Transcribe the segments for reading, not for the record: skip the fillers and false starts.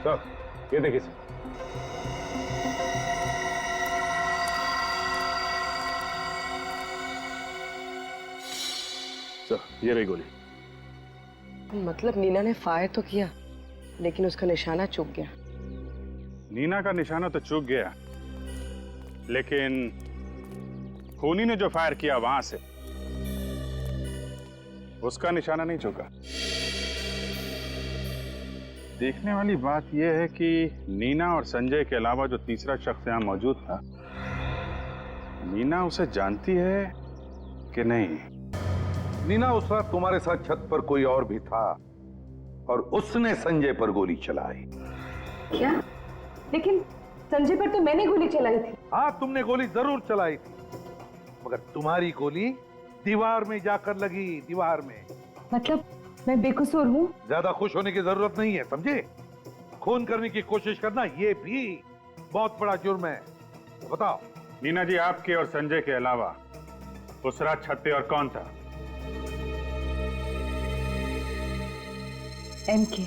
Sir ये देखिए sir. Sir ये रही गोली। मतलब नीना ने फायर तो किया लेकिन उसका निशाना चूक गया। नीना का निशाना तो चूक गया, लेकिन खूनी ने जो फायर किया वहां से उसका निशाना नहीं चूका। देखने वाली बात यह है कि नीना और संजय के अलावा जो तीसरा शख्स यहां मौजूद था, नीना उसे जानती है कि नहीं। नीना उस रात तुम्हारे साथ छत पर कोई और भी था और उसने संजय पर गोली चलाई। क्या? लेकिन संजय पर तो मैंने गोली चलाई थी। हाँ, तुमने गोली जरूर चलाई थी, मगर तुम्हारी गोली दीवार में जाकर लगी, दीवार में। मतलब मैं बेकसूर हूँ? ज्यादा खुश होने की जरूरत नहीं है, समझे? खून करने की कोशिश करना ये भी बहुत बड़ा जुर्म है। तो बताओ नीना जी, आपके और संजय के अलावा उस रात छत पे और कौन था? एमके।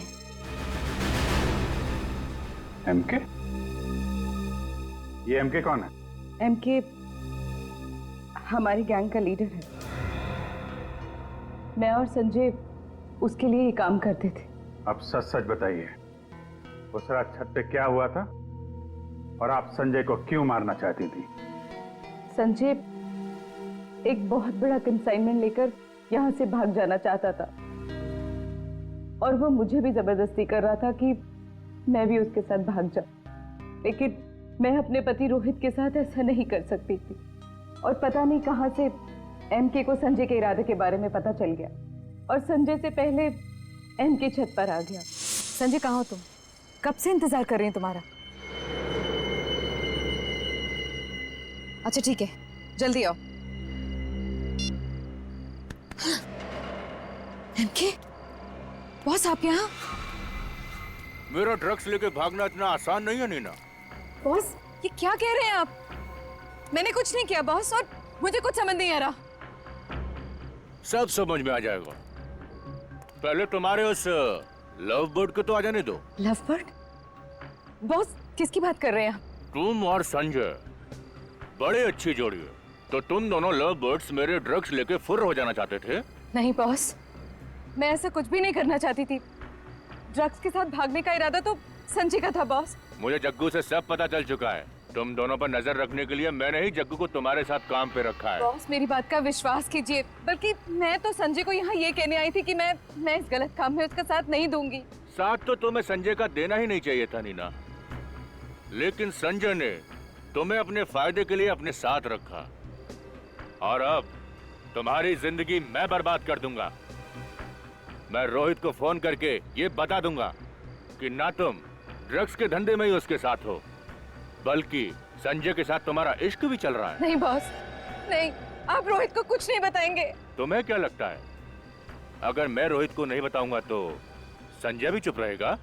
एमके? ये एमके कौन है? एमके हमारी गैंग का लीडर है। मैं और संजय उसके लिए ही काम करते थे। अब सच सच बताइए, उस रात छत पे क्या हुआ था और आप संजय को क्यों मारना चाहती थी? संजय एक बहुत बड़ा कंसाइनमेंट लेकर यहाँ से भाग जाना चाहता था और वो मुझे भी जबरदस्ती कर रहा था कि मैं भी उसके साथ भाग जाऊं, लेकिन मैं अपने पति रोहित के साथ ऐसा नहीं कर सकती थी। और पता नहीं कहां से एमके को संजय के इरादे के बारे में पता चल गया और संजय से पहले एमके छत पर आ गया। संजय कहाँ हो तुम? कब से इंतजार कर रही हैं तुम्हारा। अच्छा ठीक है, जल्दी आओ। एमके बॉस, आप यहाँ? मेरा ड्रग्स लेके भागना इतना आसान नहीं है नीना। बॉस ये क्या कह रहे हैं आप? मैंने कुछ नहीं किया बॉस, और मुझे कुछ समझ नहीं आ रहा। सब समझ में आ जाएगा। पहले तुम्हारे उस लव बर्ड को तो आ जाने दो। Love bird? बॉस किसकी बात कर रहे हैं आप? तुम और संजय बड़े अच्छी जोड़ी है, तो तुम दोनों लव बर्ड्स मेरे ड्रग्स लेके फुर्र हो जाना चाहते थे। नहीं बॉस, मैं ऐसा कुछ भी नहीं करना चाहती थी। ड्रग्स के साथ भागने का इरादा तो संजय का था बॉस। मुझे जग्गू से सब पता चल चुका है। तुम दोनों पर नजर रखने के लिए मैंने ही जग्गू को तुम्हारे साथ काम पे रखा है। बॉस मेरी बात का विश्वास कीजिए, बल्कि मैं तो संजय को यहाँ ये कहने आई थी कि मैं इस गलत काम में उसका साथ नहीं दूंगी। साथ तो तुम्हें संजय का देना ही नहीं चाहिए था नीना, लेकिन संजय ने तुम्हें अपने फायदे के लिए अपने साथ रखा और अब तुम्हारी जिंदगी मैं बर्बाद कर दूंगा। मैं रोहित को फोन करके ये बता दूंगा कि ना तुम ड्रग्स के धंधे में ही उसके साथ हो, बल्कि संजय के साथ तुम्हारा इश्क भी चल रहा है। नहीं बॉस, नहीं, आप रोहित को कुछ नहीं बताएंगे। तुम्हें क्या लगता है, अगर मैं रोहित को नहीं बताऊंगा तो संजय भी चुप रहेगा?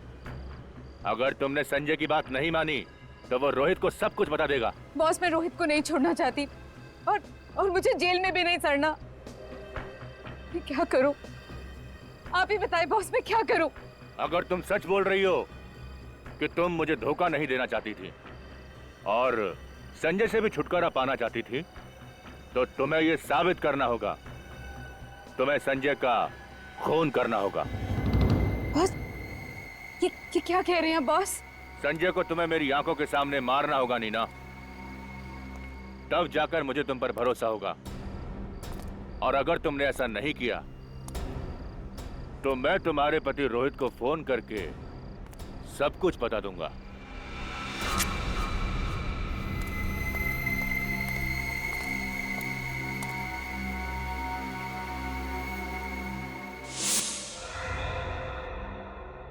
अगर तुमने संजय की बात नहीं मानी तो वो रोहित को सब कुछ बता देगा। बॉस मैं रोहित को नहीं छोड़ना चाहती और मुझे जेल में भी नहीं सड़ना। मैं क्या करूं? आप ही बताएं बॉस, मैं क्या करूं? अगर तुम सच बोल रही हो कि तुम मुझे धोखा नहीं देना चाहती थी और संजय से भी छुटकारा पाना चाहती थी, तो तुम्हें यह साबित करना होगा, तुम्हें संजय का खून करना होगा। बॉस ये क्या कह रहे हैं बॉस? संजय को तुम्हें मेरी आंखों के सामने मारना होगा नीना, तब जाकर मुझे तुम पर भरोसा होगा। और अगर तुमने ऐसा नहीं किया तो मैं तुम्हारे पति रोहित को फोन करके सब कुछ बता दूंगा।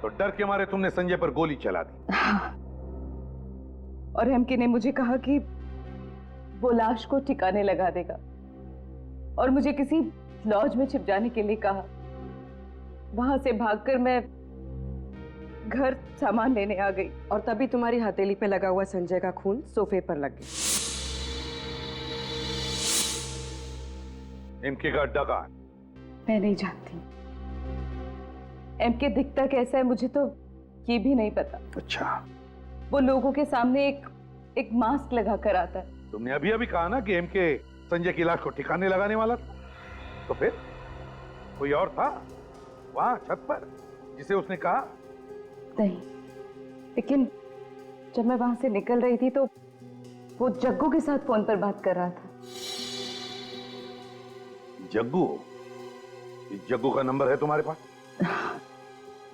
तो डर के मारे तुमने संजय पर गोली चला दी। और एमके ने मुझे कहा कि वो लाश को ठिकाने लगा देगा और मुझे किसी लॉज में छिप जाने के लिए कहा। वहां से भागकर मैं घर सामान लेने आ गई और तभी तुम्हारी हथेली पे लगा हुआ संजय का खून सोफे पर लग गया। एमके का अड्डा कहाँ है? मैं नहीं जानती। एमके दिखता कैसा है मुझे तो ये भी नहीं पता। अच्छा, वो लोगों के सामने एक मास्क लगा कर आता है। तुमने अभी अभी कहा ना कि एमके संजय की लाश को ठिकाने लगाने वाला था, तो फिर कोई और था वहां छत पर जिसे उसने कहा? नहीं, लेकिन जब मैं वहां से निकल रही थी तो वो जग्गू के साथ फोन पर बात कर रहा था। जग्गू? इस जग्गू का नंबर है तुम्हारे पास?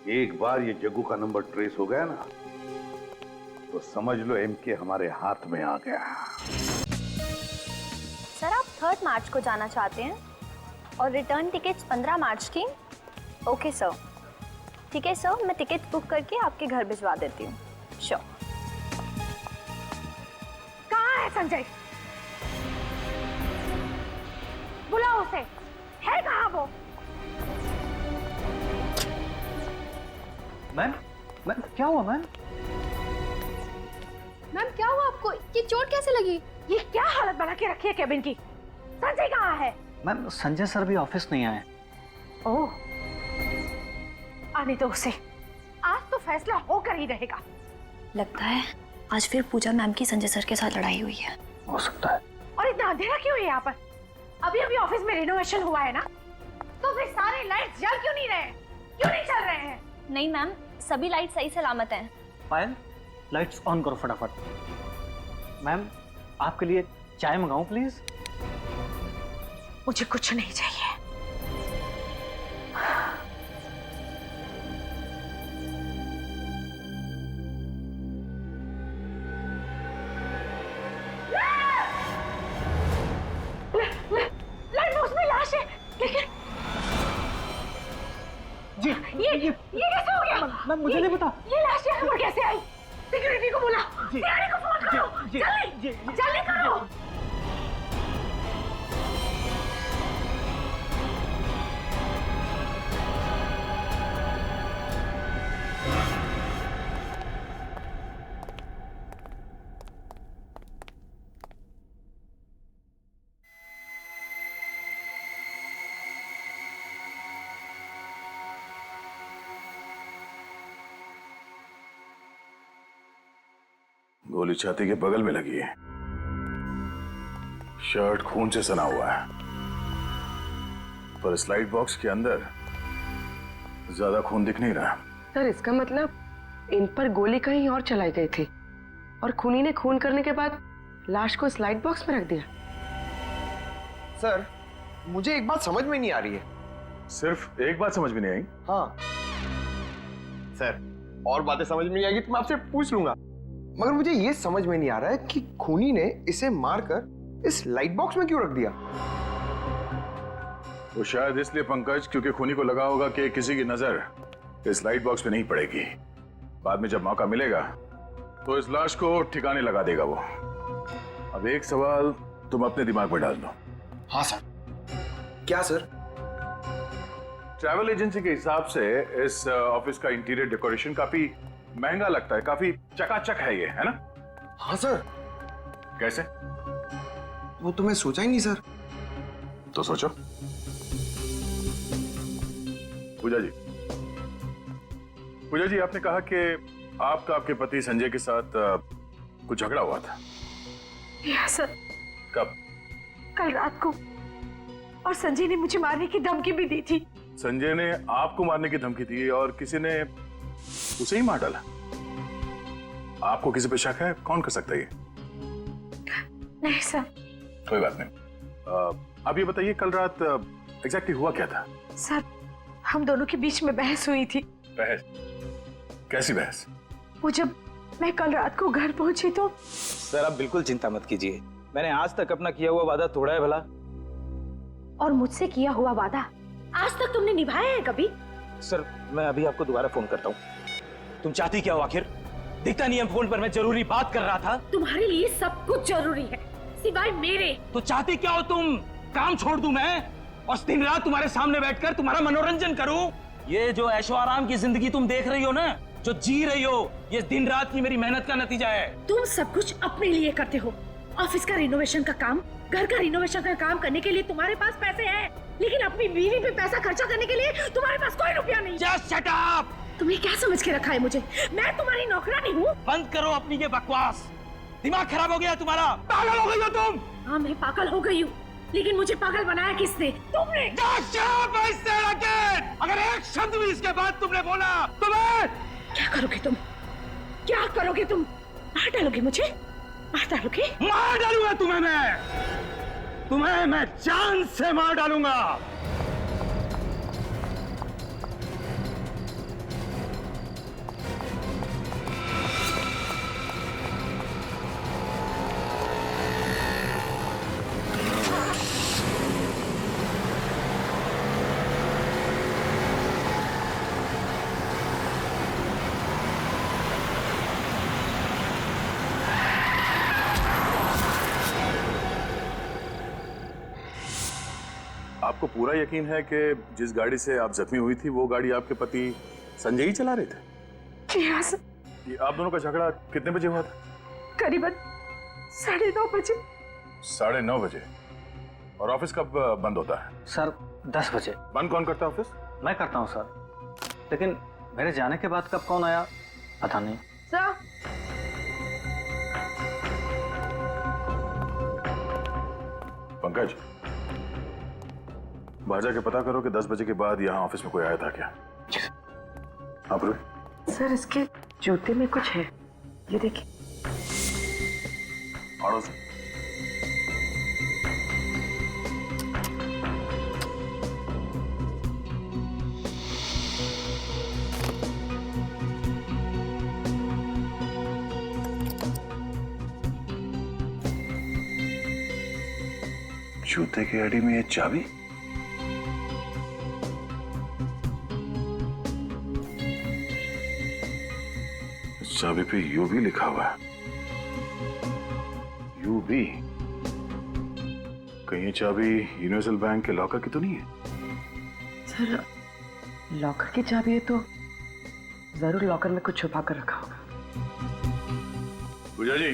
एक बार ये जग्गू का नंबर ट्रेस हो गया ना, तो समझ लो एमके हमारे हाथ में आ गया। सर, आप 3 मार्च को जाना चाहते हैं और रिटर्न टिकट्स 15 मार्च की? ओके सर, ठीक है सर, मैं टिकट बुक करके आपके घर भिजवा देती हूँ। श्योर। कहाँ है संजय? बुलाओ उसे। है कहाँ वो? मैम, मैम क्या हुआ मैम? मैम क्या हुआ आपको? ये चोट कैसे लगी? ये क्या हालत बना के रखी है केबिन की? संजय कहाँ है? मैम संजय सर भी ऑफिस नहीं आए। ओह, आने दो उसे। आज तो फैसला होकर ही रहेगा। लगता है आज फिर पूजा मैम की संजय सर के साथ लड़ाई हुई है। हो सकता है। और इतना अंधेरा क्यों है यहाँ पर? अभी अभी ऑफिस में रिनोवेशन हुआ है ना, तो फिर सारे लाइट्स जल क्यों नहीं रहे? क्यों नहीं चल रहे हैं? नहीं मैम, सभी लाइट सही सलामत हैं। पायल, लाइट्स ऑन करो फटाफट। मैम आपके लिए चाय मंगाऊं प्लीज? मुझे कुछ नहीं चाहिए। लाइट में लाश है, लेकिन जी ये कैसे हो गया? मैम मुझे नहीं पता। ये लाश यहाँ पर कैसे आई? सिक्योरिटी को बुला, सीआईडी को फोन करो, जल्दी जल्दी करो। गोली छाती के बगल में लगी है, शर्ट खून से सना हुआ है, पर स्लाइड बॉक्स के अंदर ज्यादा खून दिख नहीं रहा। सर इसका मतलब इन पर गोली कहीं और चलाई गई थी और खूनी ने खून करने के बाद लाश को स्लाइड बॉक्स में रख दिया। सर मुझे एक बात समझ में नहीं आ रही है। सिर्फ एक बात समझ में नहीं आई? हाँ सर, और बातें समझ में नहीं आएगी तो मैं आपसे पूछ लूंगा, मगर मुझे ये समझ में नहीं आ रहा है कि खूनी ने इसे मारकर इस लाइट बॉक्स में क्यों रख दिया? वो शायद इसलिए पंकज, क्योंकि खूनी को लगा होगा कि किसी की नजर इस लाइट बॉक्स पे नहीं पड़ेगी। बाद में जब मौका मिलेगा तो इस लाश को ठिकाने लगा देगा वो। अब एक सवाल तुम अपने दिमाग में डाल दो। हाँ सर। क्या सर? ट्रैवल एजेंसी के हिसाब से इस ऑफिस का इंटीरियर डेकोरेशन काफी महंगा लगता है, काफी चकाचक है ये, है ना? हाँ सर। कैसे? वो तो मैं सोचा ही नहीं सर। तो सोचो। पूजा जी आपने कहा कि आपका आपके पति संजय के साथ कुछ झगड़ा हुआ था। Yes sir. कब? कल रात को, और संजय ने मुझे मारने की धमकी भी दी थी। संजय ने आपको मारने की धमकी दी और किसी ने उसे ही मार डाला? आपको किसी पे शक है? कौन कर सकता है ये? नहीं सर। कोई बात नहीं। अब ये बताइए कल रात एग्जैक्टली हुआ क्या था? सर हम दोनों के बीच में बहस हुई थी। बहस? कैसी बहस? वो जब मैं कल रात को घर पहुंची तो। सर आप बिल्कुल चिंता मत कीजिए, मैंने आज तक अपना किया हुआ वादा तोड़ा है भला। और मुझसे किया हुआ वादा आज तक तुमने निभाया है कभी? सर मैं अभी आपको दोबारा फोन करता हूँ। तुम चाहती क्या हो आखिर? दिखता नहीं है फोन पर मैं जरूरी बात कर रहा था। तुम्हारे लिए सब कुछ जरूरी है सिवाय मेरे। तो चाहती क्या हो तुम? काम छोड़ दूं मैं और दिन रात तुम्हारे सामने बैठकर तुम्हारा मनोरंजन करूं? ये जो ऐशो आराम की जिंदगी तुम देख रही हो ना, जो जी रही हो, ये दिन रात की मेरी मेहनत का नतीजा है। तुम सब कुछ अपने लिए करते हो। ऑफिस का रिनोवेशन का काम, घर का रिनोवेशन का काम करने के लिए तुम्हारे पास पैसे हैं, लेकिन अपनी बीवी पे पैसा खर्चा करने के लिए तुम्हारे पास कोई रुपया नहीं। Just shut up! तुम्हें क्या समझ के रखा है मुझे? मैं तुम्हारी नौकरानी हूँ। बंद करो अपनी ये बकवास। दिमाग खराब हो गया तुम्हारा, पागल हो गई हो तुम। हाँ मैं पागल हो गई हूँ, लेकिन मुझे पागल बनाया किसने? तुमने। अगर एक शब्द भी इसके बाद तुमने बोला तो मैं क्या करोगे तुम? क्या करोगे तुम? मार डालोगे मुझे? मार डालोगे? मार डालूंगा तुम्हें मैं जान से मार डालूंगा। आपको पूरा यकीन है कि जिस गाड़ी से आप जख्मी हुई थी वो गाड़ी आपके पति संजय ही चला रहे थे? जी हाँ सर। ये आप दोनों का झगड़ा कितने बजे हुआ था? करीबन 9:30 बजे। 9:30 बजे। और ऑफिस कब बंद होता है? सर 10 बजे। बंद कौन करता है ऑफिस? मैं करता हूँ सर, लेकिन मेरे जाने के बाद कब कौन आया पता नहीं। सर पंकज, बाहर जाके पता करो कि 10 बजे के बाद यहाँ ऑफिस में कोई आया था क्या? हाँ पूर्वी। सर इसके जूते में कुछ है, ये देखिए। आड़ो से। जूते की अड़ी में ये चाबी? चाबी पे यू भी लिखा हुआ है। यू भी? कहीं ये चाबी यूनिवर्सल बैंक के लॉकर की तो नहीं है? सर लॉकर की चाबी है तो जरूर लॉकर में कुछ छुपा कर रखा होगा। पूजा जी,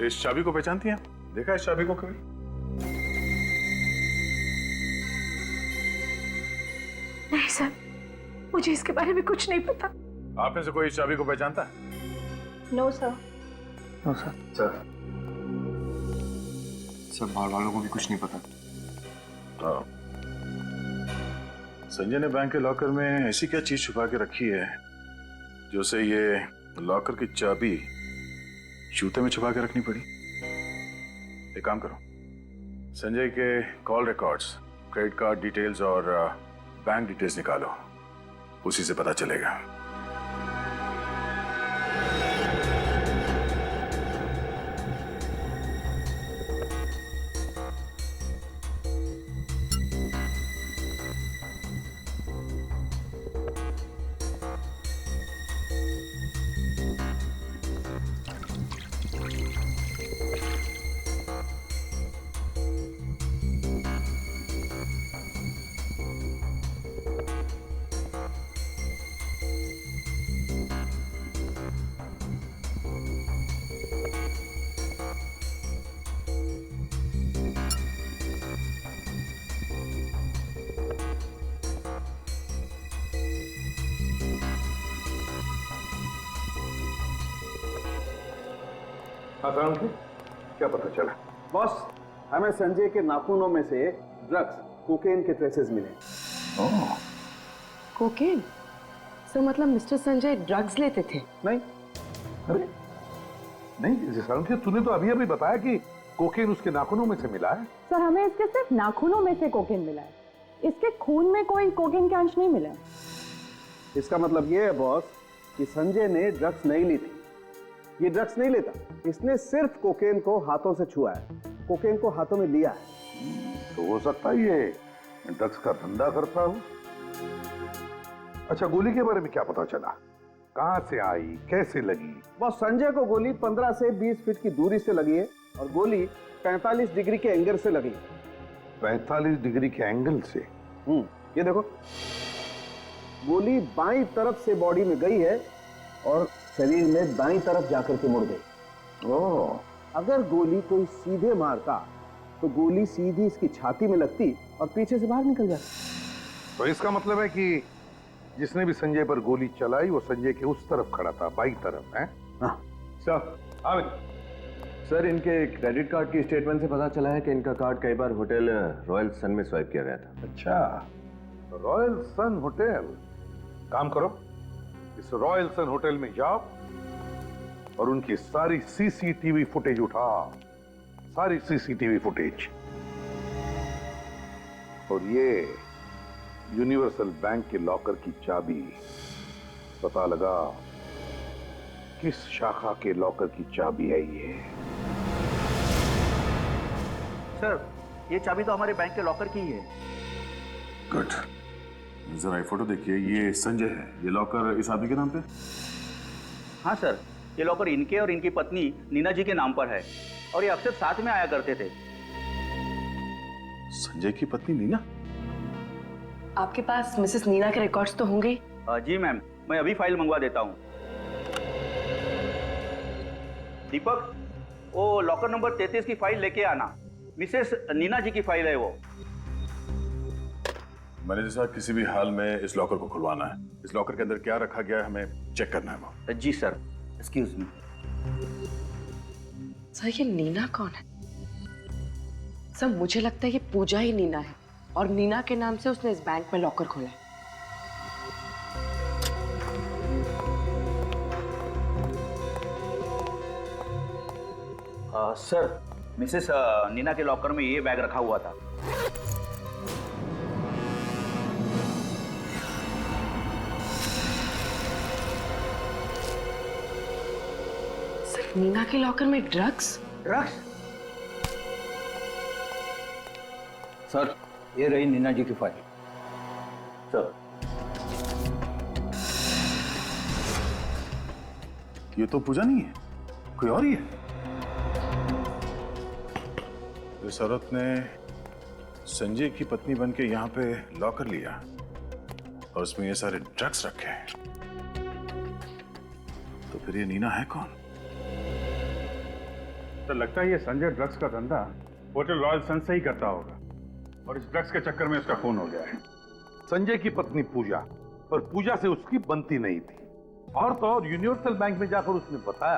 इस चाबी को पहचानती हैं? देखा इस चाबी को कभी? नहीं सर, मुझे इसके बारे में कुछ नहीं पता। आप में से कोई इस चाबी को पहचानता है? No sir. No sir. Sir बाहर वालों को भी कुछ नहीं पता। हाँ। संजय ने बैंक के लॉकर में ऐसी क्या चीज छुपा के रखी है जो उसे ये लॉकर की चाबी जूते में छुपा के रखनी पड़ी? एक काम करो, संजय के call records, credit card details और बैंक डिटेल्स निकालो, उसी से पता चलेगा। क्या पता चला? बॉस, हमें संजय के नाखूनों में से ड्रग्स, कोकेन के ट्रेसेस मिले। कोकेन? सर मतलब मिस्टर संजय ड्रग्स लेते थे? नहीं, अरे नहीं सारंगी, तूने तो अभी अभी बताया कि कोकेन उसके नाखूनों में से मिला है। सर हमें इसके सिर्फ नाखूनों में से कोकेन मिला है, इसके खून में कोई कोकेन के अंश नहीं मिला है। इसका मतलब ये है बॉस कि संजय ने ड्रग्स नहीं ली थी। ये ड्रग्स नहीं लेता, इसने सिर्फ कोकेन को हाथों से छुआ है, कोकेन को हाथों में लिया है। तो हो सकता है ये ड्रग्स का धंधा करता हो। अच्छा, गोली के बारे में क्या पता चला? कहां से आई, कैसे लगी? बॉस, संजय को गोली 15 से 20 फीट की दूरी से लगी है और गोली 45 डिग्री के एंगल से लगी है। 45 डिग्री के एंगल से? ये देखो, गोली बाईं तरफ से बॉडी में गई है और शरीर में दाईं तरफ जाकर के मुड़ गई। ओह, अगर गोली कोई सीधे मारता तो गोली सीधी इसकी छाती में लगती और पीछे से बाहर निकल जाती। तो इसका मतलब है कि जिसने भी संजय पर गोली चलाई वो संजय के उस तरफ खड़ा था, बाई तरफ है। हाँ सर हाँ सर, इनके क्रेडिट कार्ड की स्टेटमेंट से पता चला है कि इनका कार्ड कई बार होटल रॉयल सन में स्वाइप किया गया था। अच्छा, रॉयल सन होटल। काम करो, इस रॉयल सन होटल में जाओ और उनकी सारी सीसीटीवी फुटेज उठाओ, सारी सीसीटीवी फुटेज। और ये यूनिवर्सल बैंक के लॉकर की चाबी पता लगा किस शाखा के लॉकर की चाबी है ये। सर, ये चाबी तो हमारे बैंक के लॉकर की ही है। गुड। जरा ये फोटो देखिए, ये संजय है, ये लॉकर इस आदमी के नाम पे। हाँ सर, ये लॉकर इनके और इनकी पत्नी नीना जी के नाम पर है और ये अक्सर साथ में आया करते थे। संजय की पत्नी नीना? आपके पास मिसेस नीना के रिकॉर्ड्स तो होंगे? जी मैम, मैं अभी फाइल मंगवा देता हूँ। दीपक, वो लॉकर नंबर 33 की फाइल लेके आना। मिसेस नीना जी की फाइल है वो। मैनेजर साहब, किसी भी हाल में इस लॉकर को खुलवाना है। इस लॉकर के अंदर क्या रखा गया है हमें चेक करना है वो। जी सर, एक्सक्यूज मी। सर, ये नीना कौन है? सर, मुझे लगता है ये पूजा ही नीना है और नीना के नाम से उसने इस बैंक में लॉकर खोला है। सर, मिसेस नीना के लॉकर में ये बैग रखा हुआ था। सर, नीना के लॉकर में ड्रग्स? ड्रग्स? सर, ये रही नीना जी की फाइल। सर, ये तो पूजा नहीं है, कोई और ही है। इस औरत ने संजय की पत्नी बनके यहाँ पे लॉकर लिया और उसमें ये सारे ड्रग्स रखे हैं। तो फिर ये नीना है कौन? तो लगता है ये संजय ड्रग्स का धंधा होटल रॉयल सन से ही करता होगा और इस ड्रग्स के चक्कर में उसका खून हो गया है। संजय की पत्नी पूजा, पर पूजा से उसकी बनती नहीं थी। और तो और यूनिवर्सल बैंक में जाकर उसने बताया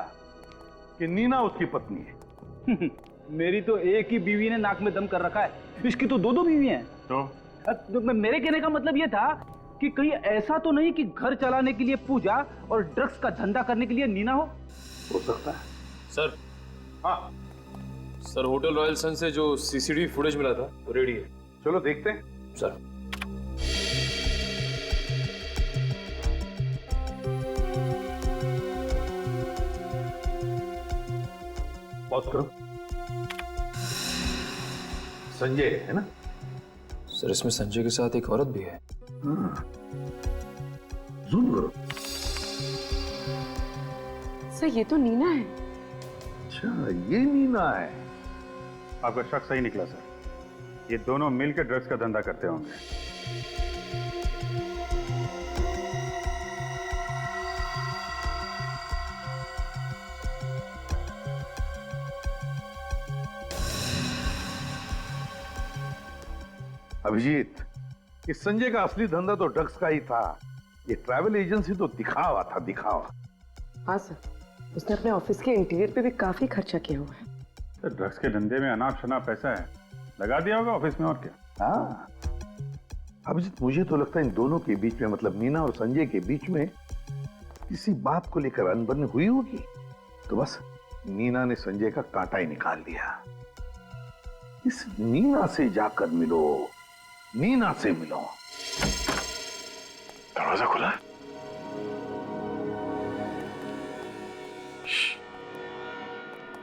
कि नीना उसकी पत्नी है। मेरी तो एक ही बीवी ने नाक में दम कर रखा है, इसकी तो दो बीवी हैं। तो मेरे कहने का मतलब ये था कि कहीं ऐसा तो नहीं कि घर चलाने के लिए पूजा और ड्रग्स का धंधा करने के लिए नीना हो सकता है। सर, हाँ सर, होटल रॉयल सन से जो सीसीटीवी फुटेज मिला था वो रेडी है। चलो देखते हैं। सर, पॉज करो। संजय है ना? सर, इसमें संजय के साथ एक औरत भी है। जूम करो। सर, ये तो नीना है। अच्छा, ये नीना है। आपका शक सही निकला सर, ये दोनों मिलकर ड्रग्स का धंधा करते होंगे। अभिजीत, इस संजय का असली धंधा तो ड्रग्स का ही था। ये ट्रैवल एजेंसी तो दिखावा था, दिखावा। हाँ सर, उसने अपने ऑफिस के इंटीरियर पे भी काफी खर्चा किया हुआ है। तो ड्रग्स के धंधे में अनाप शनाप पैसा है, लगा दिया होगा ऑफिस में, और क्या। हाँ अभिजीत, मुझे तो लगता है इन दोनों के बीच में, मतलब नीना और संजय के बीच में किसी बात को लेकर अनबन हुई होगी। तो बस नीना ने संजय का कांटा ही निकाल दिया। इस नीना से जाकर मिलो, नीना से मिलो। दरवाजा खुला है।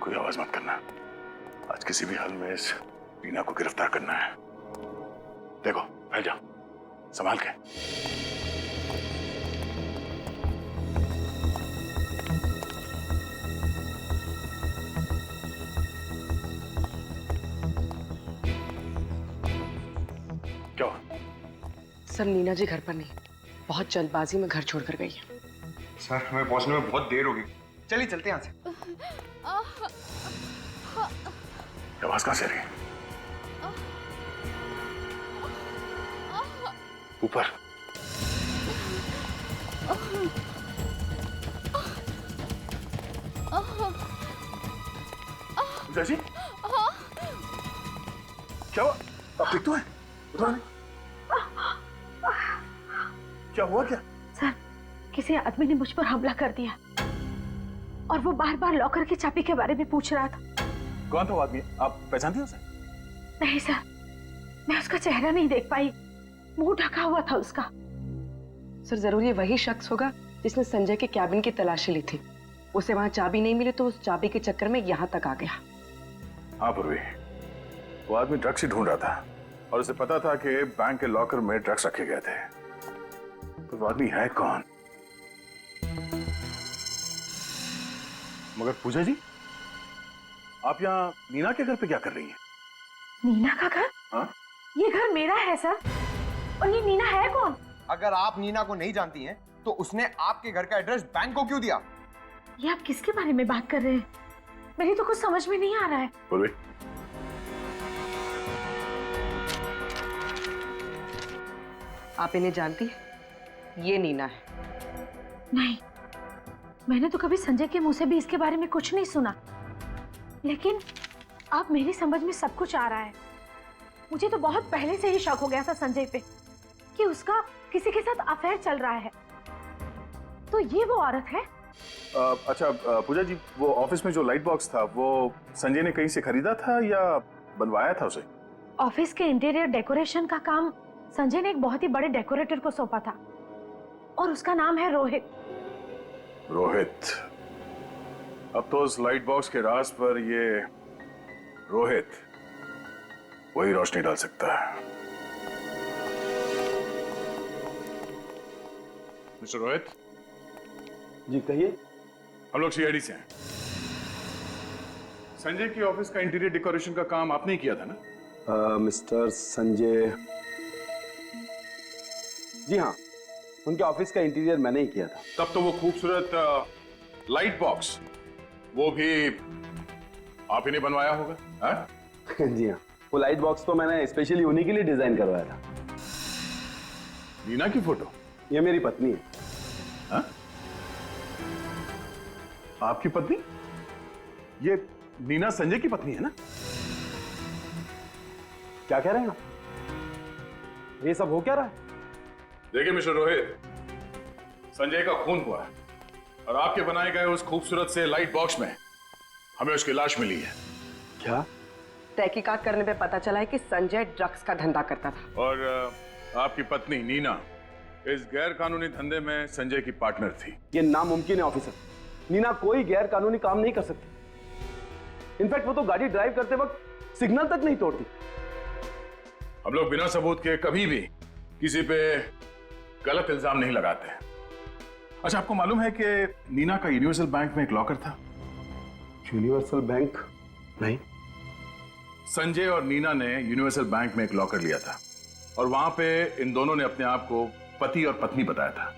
कोई आवाज मत करना। आज किसी भी हाल में इस नीना को गिरफ्तार करना है। देखो, फैल जाओ, संभाल के। क्या? सर, नीना जी घर पर नहीं, बहुत जल्दबाजी में घर छोड़कर गई है। सर, हमें पहुंचने में बहुत देर होगी, चलिए चलते हैं यहाँ से। आवाज कहां से आ रही है? ऊपर। जैसी क्या हुआ? अब ठीक तो है? उठो नहीं। क्या हुआ क्या? सर, किसी आदमी ने मुझ पर हमला कर दिया और वो बार बार लॉकर की चाबी के बारे में पूछ रहा था। कौन था वो आदमी? आप पहचानती हो उसे? नहीं सर, मैं उसका चेहरा नहीं देख पाई, मुंह ढका हुआ था उसका। सर जरूर ये वही शख्स होगा जिसने संजय के कैबिन की तलाशी ली थी। उसे वहां चाबी नहीं मिली तो उस चाबी के चक्कर में यहाँ तक आ गया। हाँ पूर्वी, वो आदमी ड्रग्स ही ढूंढ रहा था और उसे पता था कि बैंक के लॉकर में ड्रग्स रखे गए थे। तो वो आदमी है कौन? मगर पूजा जी, आप यहाँ नीना के घर पे क्या कर रही हैं? नीना का घर? हाँ? ये घर मेरा है सर। और ये नीना है कौन? अगर आप नीना को नहीं जानती हैं, तो उसने आपके घर का एड्रेस बैंक को क्यों दिया? ये आप किसके बारे में बात कर रहे हैं? मेरी तो कुछ समझ में नहीं आ रहा है। पूर्वी, आप इन्हें जानती हैं? ये नीना है। नहीं, मैंने तो कभी संजय के मुंह से भी इसके बारे में कुछ नहीं सुना। लेकिन अब मेरी समझ में सब कुछ आ रहा है। मुझे तो बहुत पहले से ही शक हो गया था संजय पे कि उसका किसी के साथ अफेयर चल रहा है। तो ये वो औरत है? अच्छा पूजा जी, वो ऑफिस में जो लाइट बॉक्स था वो संजय ने कहीं से खरीदा था या बनवाया था उसे? ऑफिस के इंटीरियर डेकोरेशन का काम संजय ने एक बहुत ही बड़े डेकोरेटर को सौंपा था और उसका नाम है रोहित। रोहित? अब तो उस लाइट बॉक्स के राज पर ये रोहित वही रोशनी डाल सकता है। मिस्टर रोहित जी कहिए। हम लोग सीआईडी से हैं। संजय की ऑफिस का इंटीरियर डेकोरेशन का काम आपने ही किया था ना? मिस्टर संजय, जी हाँ, उनके ऑफिस का इंटीरियर मैंने ही किया था। तब तो वो खूबसूरत लाइट बॉक्स वो भी आप ही ने बनवाया होगा? हाँ? जी हाँ, वो लाइट बॉक्स तो मैंने स्पेशली उन्हीं के लिए डिजाइन करवाया था। नीना की फोटो? ये मेरी पत्नी है। हाँ? आपकी पत्नी? ये नीना संजय की पत्नी है ना? क्या कह रहे हैं आप? ये सब हो क्या रहा है? देखिए मिस्टर रोहित, संजय का खून हुआ है और आपके बनाए गए उस खूबसूरत से लाइट बॉक्स में हमें उसकी लाश मिली है। क्या? तहकीकात करने पे पता चला है कि संजय ड्रग्स का धंधा करता था और आपकी पत्नी नीना इस गैर कानूनी धंधे में संजय की पार्टनर थी। ये नामुमकिन है ऑफिसर। नीना कोई गैर कानूनी काम नहीं कर सकती। इनफैक्ट वो तो गाड़ी ड्राइव करते वक्त सिग्नल तक नहीं तोड़ती। हम लोग बिना सबूत के कभी भी किसी पे गलत इल्जाम नहीं लगाते। अच्छा, आपको मालूम है कि नीना का यूनिवर्सल बैंक में एक लॉकर था? Universal bank? नहीं। संजय और नीना ने यूनिवर्सल बैंक में एक लॉकर लिया था और वहां पे इन दोनों ने अपने आप को पति और पत्नी बताया था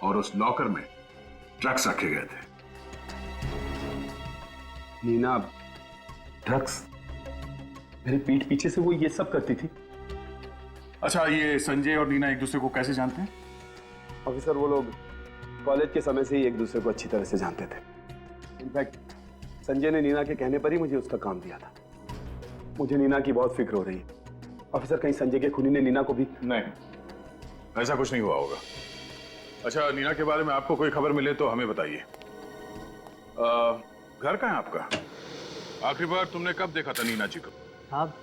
और उस लॉकर में ड्रग्स रखे गए थे। नीना ड्रग्स? मेरे पीठ पीछे से वो ये सब करती थी? अच्छा, ये संजय और नीना एक दूसरे को कैसे जानते हैं? ऑफिसर, वो लोग कॉलेज के समय से ही एक दूसरे को अच्छी तरह से जानते थे। इनफैक्ट संजय ने नीना के कहने पर ही मुझे उसका काम दिया था। मुझे नीना की बहुत फिक्र हो रही है। ऑफिसर, कहीं संजय के खूनी ने नीना को भी? नहीं, ऐसा कुछ नहीं हुआ होगा। अच्छा, नीना के बारे में आपको कोई खबर मिले तो हमें बताइए। घर कहाँ है आपका? आखिरी बार तुमने कब देखा था नीना जी को? साहब,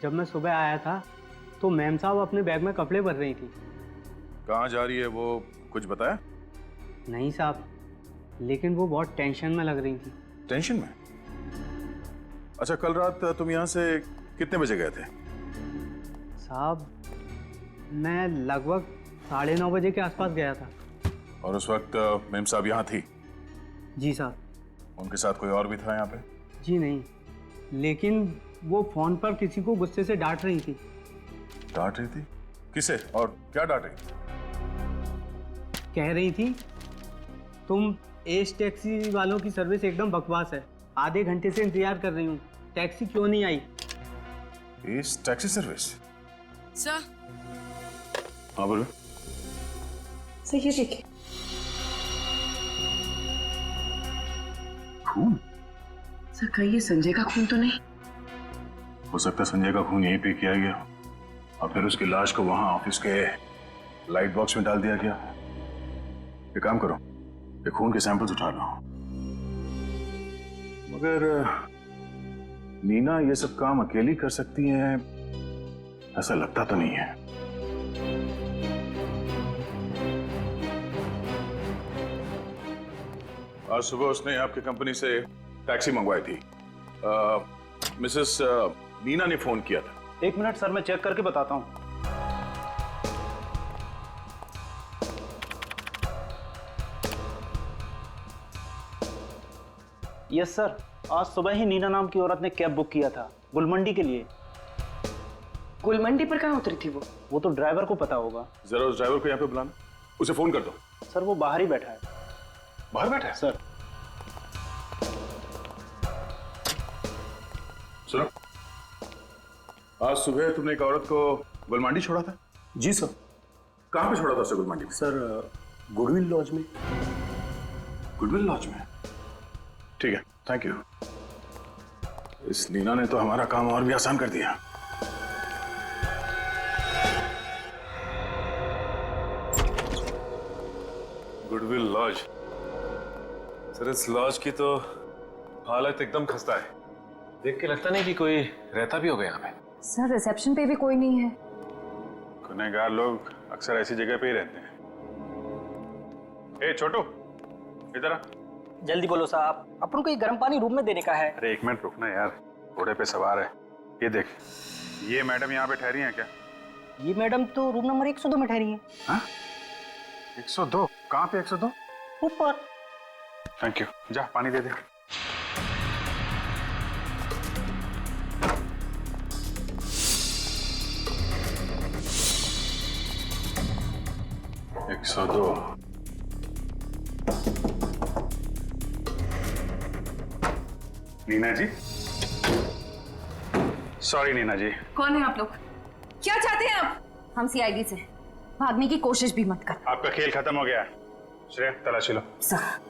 जब मैं सुबह आया था तो मैम साहब अपने बैग में कपड़े भर रही थी। कहाँ जा रही है वो कुछ बताया? नहीं साहब, लेकिन वो बहुत टेंशन में लग रही थी। टेंशन में? अच्छा, कल रात तुम यहाँ से कितने बजे गए थे? साहब, मैं लगभग 9:30 बजे के आसपास गया था। और उस वक्त मैम साहब यहाँ थी? जी साहब। उनके साथ कोई और भी था यहाँ पे? जी नहीं, लेकिन वो फोन पर किसी को गुस्से से डांट रही थी। डांट रही थी? किसे और क्या डांट रही थी? कह रही थी, तुम एस टैक्सी वालों की सर्विस एकदम बकवास है। आधे घंटे से इंतजार कर रही हूँ, टैक्सी क्यों नहीं आई? एस टैक्सी सर्विस? सर। हाँ बोलो। सर ये देखिए, खून? सर कहीं ये संजय का खून तो नहीं? हो सकता है संजय का खून यहीं पे किया गया और फिर उसकी लाश को वहां ऑफिस के लाइट बॉक्स में डाल दिया गया। एक काम करो, ये खून के सैंपल्स उठा लो। मगर नीना ये सब काम अकेली कर सकती है ऐसा लगता तो नहीं है। आज सुबह उसने आपकी कंपनी से टैक्सी मंगवाई थी। मिसेस नीना ने फोन किया था। 1 मिनट सर, मैं चेक करके बताता हूँ। यस सर, आज सुबह ही नीना नाम की औरत ने कैब बुक किया था गुलमंडी के लिए। गुलमंडी पर कहाँ उतरी थी वो तो ड्राइवर को पता होगा। जरा उस ड्राइवर को यहाँ पे बुलाना, उसे फोन कर दो। सर वो बाहर ही बैठा है। बाहर बैठा है? सर सुनो, आज सुबह तुमने एक औरत को गुलमंडी छोड़ा था? जी सर। कहाँ पे छोड़ा था उसे गुलमंडी में? सर गुडविल लॉज में। गुडविल लॉज में? ठीक है, थैंक यू। इस नीना ने तो हमारा काम और भी आसान कर दिया। Goodwill lodge. सर इस लॉज की तो हालत एकदम खस्ता है। देख के लगता नहीं कि कोई रहता भी होगा यहाँ पे। सर रिसेप्शन पे भी कोई नहीं है। गुनहगार लोग अक्सर ऐसी जगह पे ही रहते हैं। ए छोटू, इधर आ। जल्दी बोलो साहब, अपन को ये गर्म पानी रूम में देने का है। अरे 1 मिनट रुकना यार, घोड़े पे सवार है। ये देख, ये मैडम यहाँ पे ठहरी हैं क्या? ये मैडम तो रूम नंबर 102 में ठहरी है। हाँ? 102? कहाँ पे 102? ऊपर। थैंक यू, जा पानी दे दे। नीना जी, सॉरी नीना जी। कौन है आप लोग? क्या चाहते हैं आप? हम सीआईडी से। भागने की कोशिश भी मत कर। आपका खेल खत्म हो गया है। श्रेया तलाशी लो। सर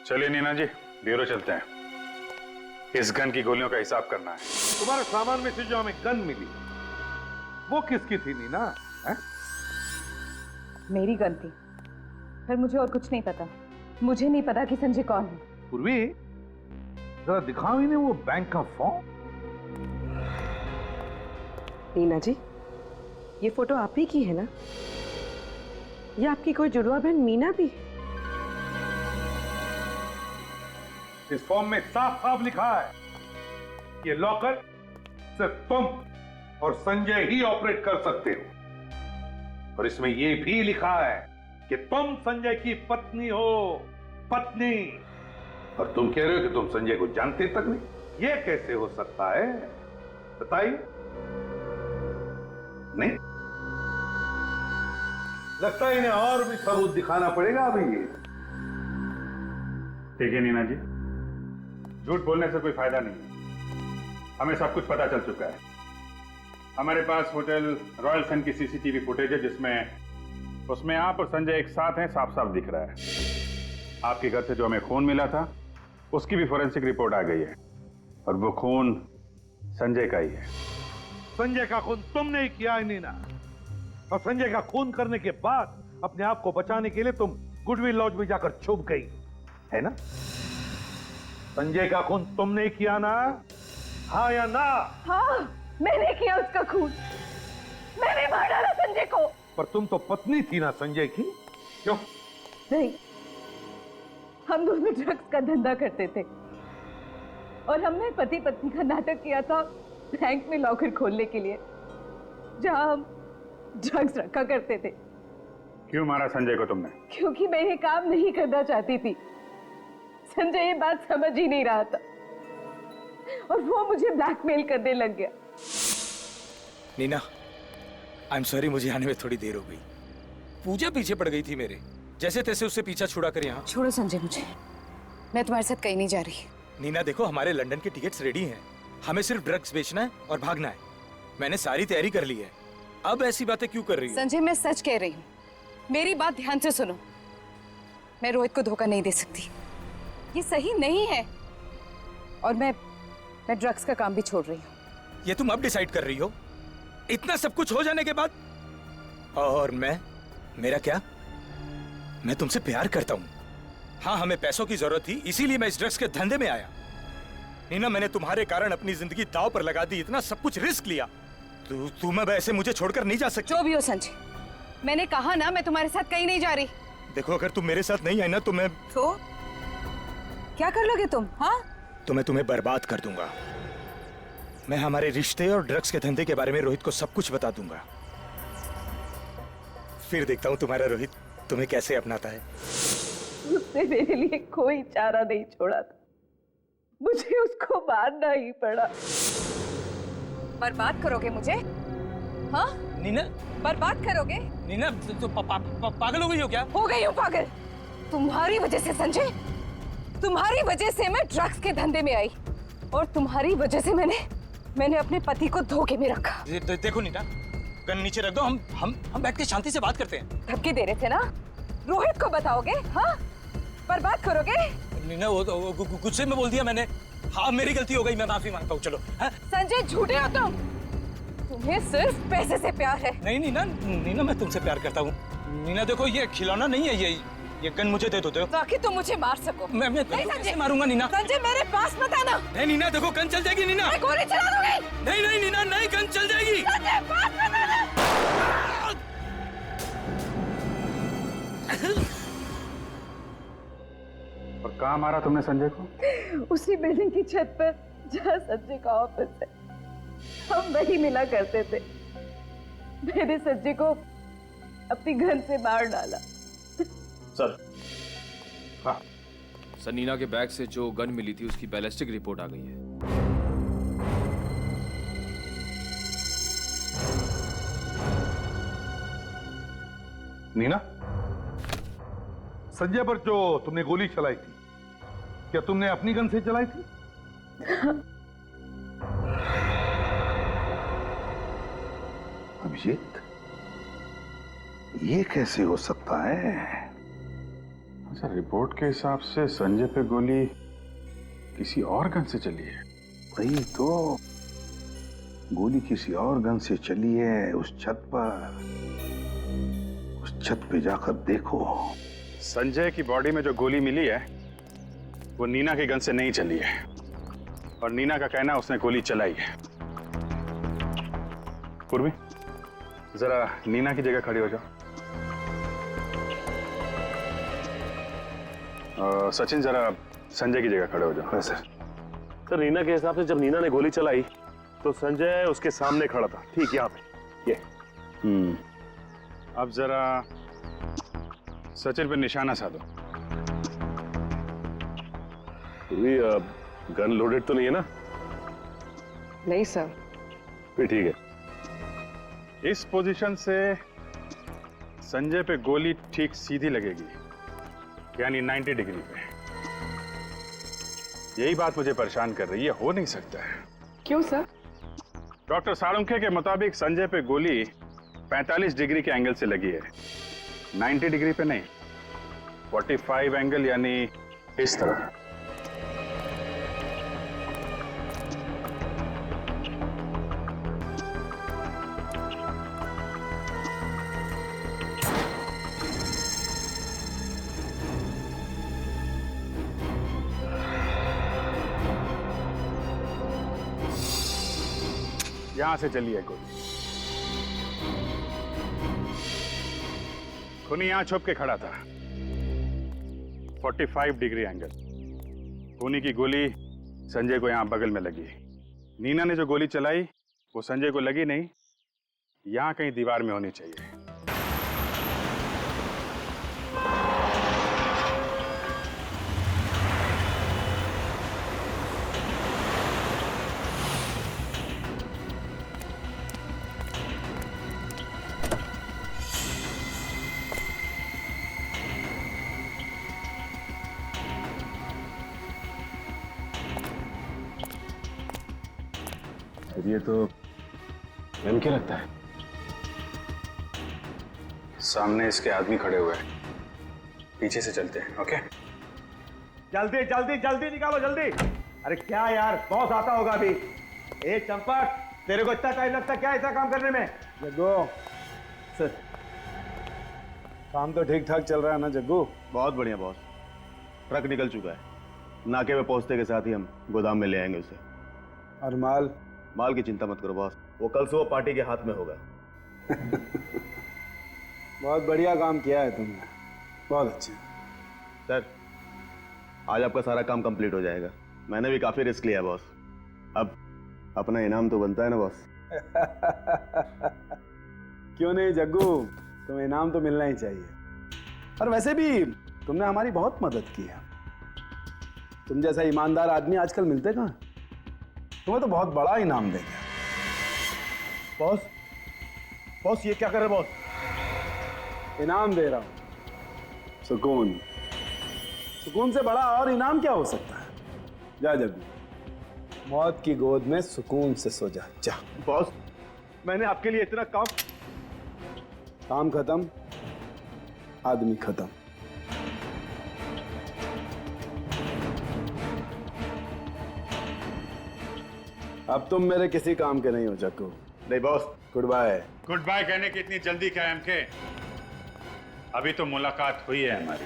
चलिए नीना जी, ब्यूरो चलते हैं। इस गन की गोलियों का हिसाब करना है। तुम्हारे सामान में से जो हमें गन मिली वो किसकी थी नीना? है? मेरी गन थी, पर मुझे और कुछ नहीं पता। मुझे नहीं पता कि संजय कौन है। पूर्वी, जरा दिखाओ इन्हें वो बैंक का फॉर्म। नीना जी, ये फोटो आप ही की है ना? ये आपकी कोई जुड़वा बहन मीना भी? इस फॉर्म में साफ साफ लिखा है ये लॉकर सिर्फ तुम और संजय ही ऑपरेट कर सकते हो। और इसमें ये भी लिखा है कि तुम संजय की पत्नी हो। पत्नी। और तुम कह रहे हो कि तुम संजय को जानते तक नहीं। ये कैसे हो सकता है बताइए? नहीं लगता है इन्हें और भी सबूत दिखाना पड़ेगा अभी। ठीक है नीना जी, झूठ बोलने से कोई फायदा नहीं है। हमें सब कुछ पता चल चुका है। हमारे पास होटल रॉयल सन की सीसीटीवी फुटेज है जिसमें उसमें आप और संजय एक साथ हैं, साफ साफ दिख रहा है। आपके घर से जो हमें खून मिला था उसकी भी फोरेंसिक रिपोर्ट आ गई है और वो खून संजय का ही है। संजय का खून तुमने ही किया है नीना। और संजय का खून करने के बाद अपने आप को बचाने के लिए तुम गुडविल लॉज में जाकर छुप गई है ना? संजय का खून तुमने ही किया ना? हाँ या ना? हाँ, मैंने किया उसका खून। मैंने मार डाला संजय को। पर तुम तो पत्नी थी ना संजय की? क्यों? नहीं, हम दोनों ड्रग्स का धंधा करते थे और हमने पति पत्नी का नाटक किया था बैंक में लॉकर खोलने के लिए जहां हम ड्रग्स रखा करते थे। क्यों मारा संजय को तुमने? क्योंकि मैं ये काम नहीं करना चाहती थी। संजय ये बात समझ ही नहीं रहा था और वो मुझे ब्लैकमेल करने लग गया। नीना, आई एम सॉरी, मुझे आने में थोड़ी देर हो गई। पूजा पीछे पड़ गई थी मेरे, जैसे तैसे उससे पीछा छुड़ा कर यहाँ। छोड़ो संजय मुझे, मैं तुम्हारे साथ कहीं नहीं जा रही। नीना देखो, हमारे लंदन के टिकट्स रेडी हैं, हमें सिर्फ ड्रग्स बेचना है और भागना है। मैंने सारी तैयारी कर ली है, अब ऐसी बातें क्यों कर रही हो? संजय मैं सच कह रही हूँ, मेरी बात ध्यान से सुनो। मैं रोहित को धोखा नहीं दे सकती, ये सही नहीं है। और मैं ड्रग्स का काम भी छोड़ रही हूँ। ये तुम अब डिसाइड कर रही हो, इतना सब कुछ हो जाने के बाद? और मेरा क्या? मैं तुमसे प्यार करता हूँ। हाँ, हमें पैसों की जरूरत थी, इसीलिए मैं इस ड्रग्स के धंधे में आया। नीना, मैंने तुम्हारे कारण अपनी जिंदगी दांव पर लगा दी, इतना सब कुछ रिस्क लिया। तुम अब ऐसे मुझे छोड़कर नहीं जा सकती। जो भी हो संजय, मैंने कहा ना मैं तुम्हारे साथ कहीं नहीं जा रही। देखो, अगर तुम मेरे साथ नहीं आई ना तो मैं क्या कर लोगे तुम? हाँ, तो मैं तुम्हें बर्बाद कर दूंगा। मैं हमारे रिश्ते और ड्रग्स के धंधे के बारे में रोहित को सब कुछ बता दूंगा। फिर देखता हूँ तुम्हारा रोहित तुम्हें कैसे अपनाता है। उसने मेरे लिए कोई चारा नहीं छोड़ा था, मुझे उसको मारना ही पड़ा। बर्बाद करोगे मुझे? हाँ नीना, बर्बाद करोगे? नीना, तो पागल हो गई हो क्या? हो गई हूँ पागल, तुम्हारी वजह से संजय। तुम्हारी वजह से मैं ड्रग्स के धंधे में आई, और तुम्हारी वजह से मैंने अपने पति को धोखे में रखा। देखो नीना, गन नीचे रख दो, हम बैठ के शांति से बात करते हैं। धमकी दे रहे थे ना? रोहित को बताओगे? हाँ, बर्बाद करोगे? नीना, वो गुस्से में बोल दिया मैंने। हाँ, मेरी गलती हो गई, मैं माफी मांगता हूँ। चलो। संजय झूठे हो तुम, तुम्हें सिर्फ पैसे से प्यार है। नहीं नीना, मैं तुमसे प्यार करता हूँ। नीना देखो, ये खिलौना नहीं है, ये गन मुझे दे दो। ताकि तुम मुझे मार सको। मैं कैसे मारूंगा नीना? संजय मेरे पास मत आना। नहीं नीना, देखो गन चल जाएगी नीना। मैं गोली चला दूंगी। नहीं नीना, नहीं, गन चल जाएगी। संजय पास मत आना। और कहाँ मारा तुमने संजय को? उसी बिल्डिंग की छत पर जहाँ संजय का ऑफिस है, हम वही मिला करते थे। मैंने संजय को अपनी गन से मार डाला। सर। हाँ सर, नीना के बैग से जो गन मिली थी उसकी बैलिस्टिक रिपोर्ट आ गई है। नीना, संजय पर जो तुमने गोली चलाई थी, क्या तुमने अपनी गन से चलाई थी? अभिजीत, ये कैसे हो सकता है? सर, रिपोर्ट के हिसाब से संजय पे गोली किसी और गन से चली है। वही तो, गोली किसी और गन से चली है। उस छत पर, उस छत पे जाकर देखो। संजय की बॉडी में जो गोली मिली है वो नीना की गन से नहीं चली है, और नीना का कहना है उसने गोली चलाई है। पूर्वी, जरा नीना की जगह खड़ी हो जाओ। सचिन, जरा संजय की जगह खड़े हो जाओ। सर, नीना के हिसाब से जब नीना ने गोली चलाई तो संजय उसके सामने खड़ा था, ठीक यहाँ पे। ये अब जरा सचिन पे निशाना साधो। गन लोडेड तो नहीं है ना? नहीं सर। फिर ठीक है। इस पोजीशन से संजय पे गोली ठीक सीधी लगेगी, यानी 90 डिग्री पे। यही बात मुझे परेशान कर रही है, हो नहीं सकता है। क्यों सर? डॉक्टर साळुंखे के मुताबिक संजय पे गोली 45 डिग्री के एंगल से लगी है, 90 डिग्री पे नहीं। 45 एंगल, यानी इस तरह। यहां से चली है गोली। खूनी यहां छुप के खड़ा था, 45 डिग्री एंगल। खूनी की गोली संजय को यहां बगल में लगी। नीना ने जो गोली चलाई वो संजय को लगी नहीं, यहां कहीं दीवार में होनी चाहिए। फिर ये तो एमके लगता है। सामने इसके आदमी खड़े हुए हैं, पीछे से चलते हैं। ओके, जल्दी जल्दी जल्दी निकालो जल्दी। अरे क्या यार, बॉस आता होगा अभी। ए चंपक, तेरे को इतना टाइम लगता क्या ऐसा काम करने में? जग्गू सर, काम तो ठीक ठाक चल रहा है ना जग्गू? बहुत बढ़िया बॉस, ट्रक निकल चुका है, नाके पे पहुंचते के साथ ही हम गोदाम में ले आएंगे उसे। और माल? माल की चिंता मत करो बॉस, वो कल सुबह पार्टी के हाथ में होगा। बहुत बढ़िया काम किया है तुमने, बहुत अच्छे। सर, आज आपका सारा काम कंप्लीट हो जाएगा। मैंने भी काफी रिस्क लिया बॉस, अब अपना इनाम तो बनता है ना बॉस। क्यों नहीं जग्गू, तुम्हें इनाम तो मिलना ही चाहिए। और वैसे भी तुमने हमारी बहुत मदद की है। तुम जैसा ईमानदार आदमी आजकल मिलते कहाँ? तुम्हें तो बहुत बड़ा इनाम देंगे। बॉस, बॉस ये क्या कर रहे बॉस? इनाम दे रहा हूं, सुकून। सुकून से बड़ा और इनाम क्या हो सकता है? जा जग्गू, मौत की गोद में सुकून से सो जा। जा बॉस, मैंने आपके लिए इतना काम खत्म, आदमी खत्म। अब तुम मेरे किसी काम के नहीं हो जग्गू। नहीं boss. Good bye. Good bye कहने की इतनी जल्दी क्या है एमके? अभी तो मुलाकात हुई है हमारी।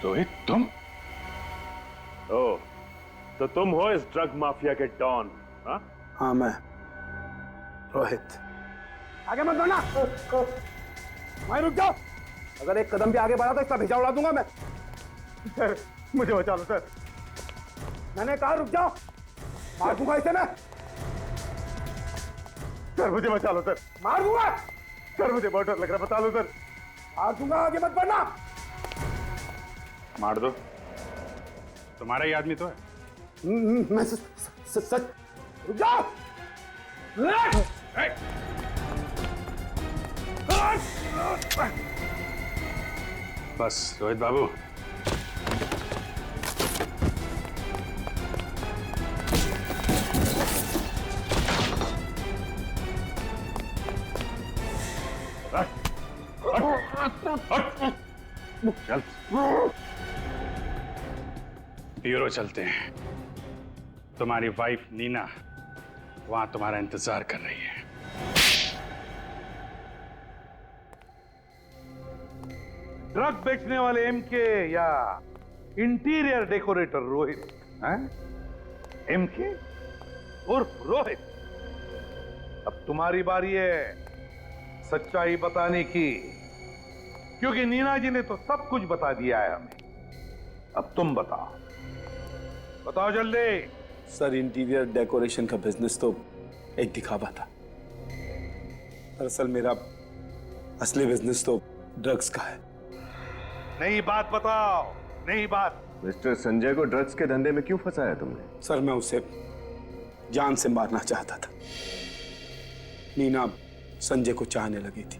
रोहित, तुम? ओ, तो तुम हो इस ड्रग माफिया के डॉन? हाँ मैं रोहित। आगे मत बढ़ना। मैं रुक जाओ, अगर एक कदम भी आगे बढ़ा तो इसका भेजा उड़ा दूंगा मैं। सर मुझे बचा लो सर, मैंने कहा रुक जाओ, मार दूंगा इसे मैं। सर मुझे बचा लो सर, मार दूंगा सर, मुझे बहुत डर लग रहा है, बता लो सर, मार दूंगा, आगे मत बढ़ना। मार दो, तुम्हारा ही आदमी तो है। मैं सच। रुक जाओ। बस रोहित बाबू, चल ब्यूरो चलते हैं। तुम्हारी वाइफ नीना वहां तुम्हारा इंतजार कर रही है। ड्रग बेचने वाले एमके या इंटीरियर डेकोरेटर रोहित? एमके उर्फ रोहित, अब तुम्हारी बारी है सच्चाई बताने की, क्योंकि नीना जी ने तो सब कुछ बता दिया है हमें। अब तुम बताओ, बताओ जल्दी। सर, इंटीरियर डेकोरेशन का बिजनेस तो एक दिखावा था। दरअसल मेरा असली बिजनेस तो ड्रग्स का है। नई बात बताओ, नई बात। मिस्टर संजय को ड्रग्स के धंधे में क्यों फंसाया तुमने? सर, मैं उसे जान से मारना चाहता था। नीना संजय को चाहने लगी थी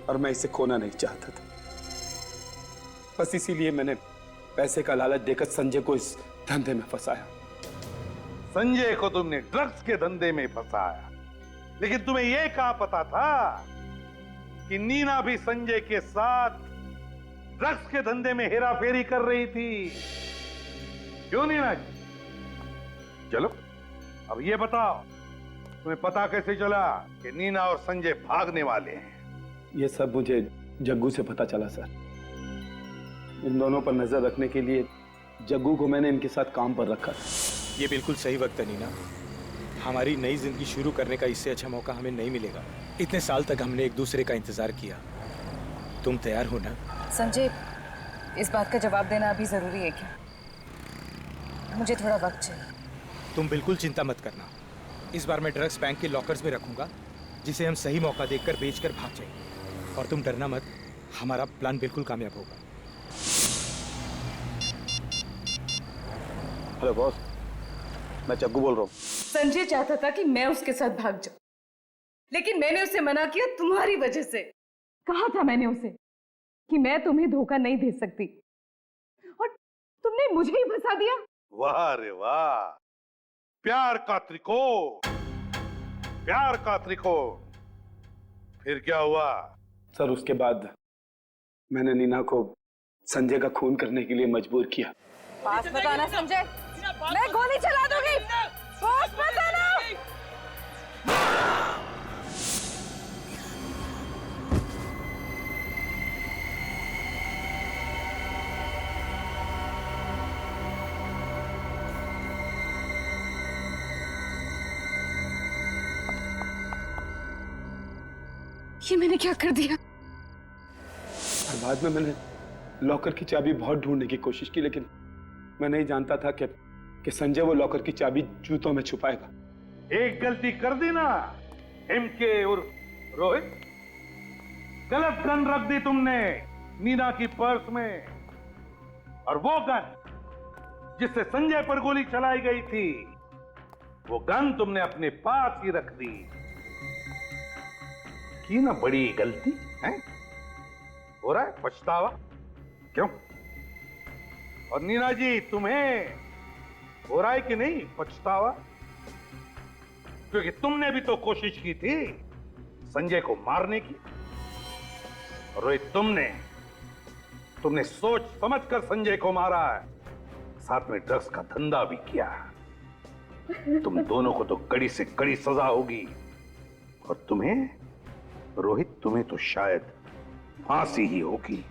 और मैं इसे खोना नहीं चाहता था। बस इसीलिए मैंने पैसे का लालच देकर संजय को इस धंधे में फंसाया। संजय को तुमने ड्रग्स के धंधे में फंसाया, लेकिन तुम्हें यह कहाँ पता था कि नीना भी संजय के साथ ड्रग्स के धंधे में हेराफेरी कर रही थी? क्यों नीना जी? चलो अब ये बताओ, तुम्हें पता कैसे चला कि नीना और संजय भागने वाले हैं? ये सब मुझे जग्गू से पता चला सर। इन दोनों पर नजर रखने के लिए जग्गू को मैंने इनके साथ काम पर रखा था। ये बिल्कुल सही वक्त है नीना, हमारी नई जिंदगी शुरू करने का इससे अच्छा मौका हमें नहीं मिलेगा। इतने साल तक हमने एक दूसरे का इंतजार किया, तुम तैयार हो ना? संजय, इस बात का जवाब देना अभी जरूरी है क्या? मुझे थोड़ा वक्त चाहिए। तुम बिल्कुल चिंता मत करना, इस बार मैं ड्रग्स बैंक के लॉकर्स में रखूंगा, जिसे हम सही मौका देखकर बेचकर भाग जाएंगे। और तुम डरना मत, हमारा प्लान बिल्कुल कामयाब होगा। हेलो बॉस, मैं जग्गू बोल रहा हूँ। संजय चाहता था कि मैं उसके साथ भाग जाऊं, लेकिन मैंने उसे मना किया तुम्हारी वजह से। कहा था मैंने उसे कि मैं तुम्हें धोखा नहीं दे सकती, और तुमने मुझे ही फंसा दिया। वाह रे वाह, प्यार का त्रिकोण, प्यार का त्रिकोण। फिर क्या हुआ? सर उसके बाद मैंने नीना को संजय का खून करने के लिए मजबूर किया। पास मत आना संजय, मैं गोली चला दूंगी। पास मत आना। ये मैंने क्या कर दिया? और बाद में मैंने लॉकर की चाबी बहुत ढूंढने की कोशिश की, लेकिन मैं नहीं जानता था कि संजय वो लॉकर की चाबी जूतों में छुपाएगा। एक गलती कर दी ना एमके और रोहित, गलत गन रख दी तुमने नीना की पर्स में, और वो गन जिससे संजय पर गोली चलाई गई थी, वो गन तुमने अपने पास ही रख दी। की ना बड़ी गलती है, हो रहा है पछतावा क्यों? और नीना जी तुम्हें हो रहा है कि नहीं पछतावा? क्योंकि तुमने भी तो कोशिश की थी संजय को मारने की, और रोहित तुमने सोच समझकर संजय को मारा है, साथ में ड्रग्स का धंधा भी किया। तुम दोनों को तो कड़ी से कड़ी सजा होगी, और तुम्हें रोहित, तुम्हें तो शायद फांसी ही होगी।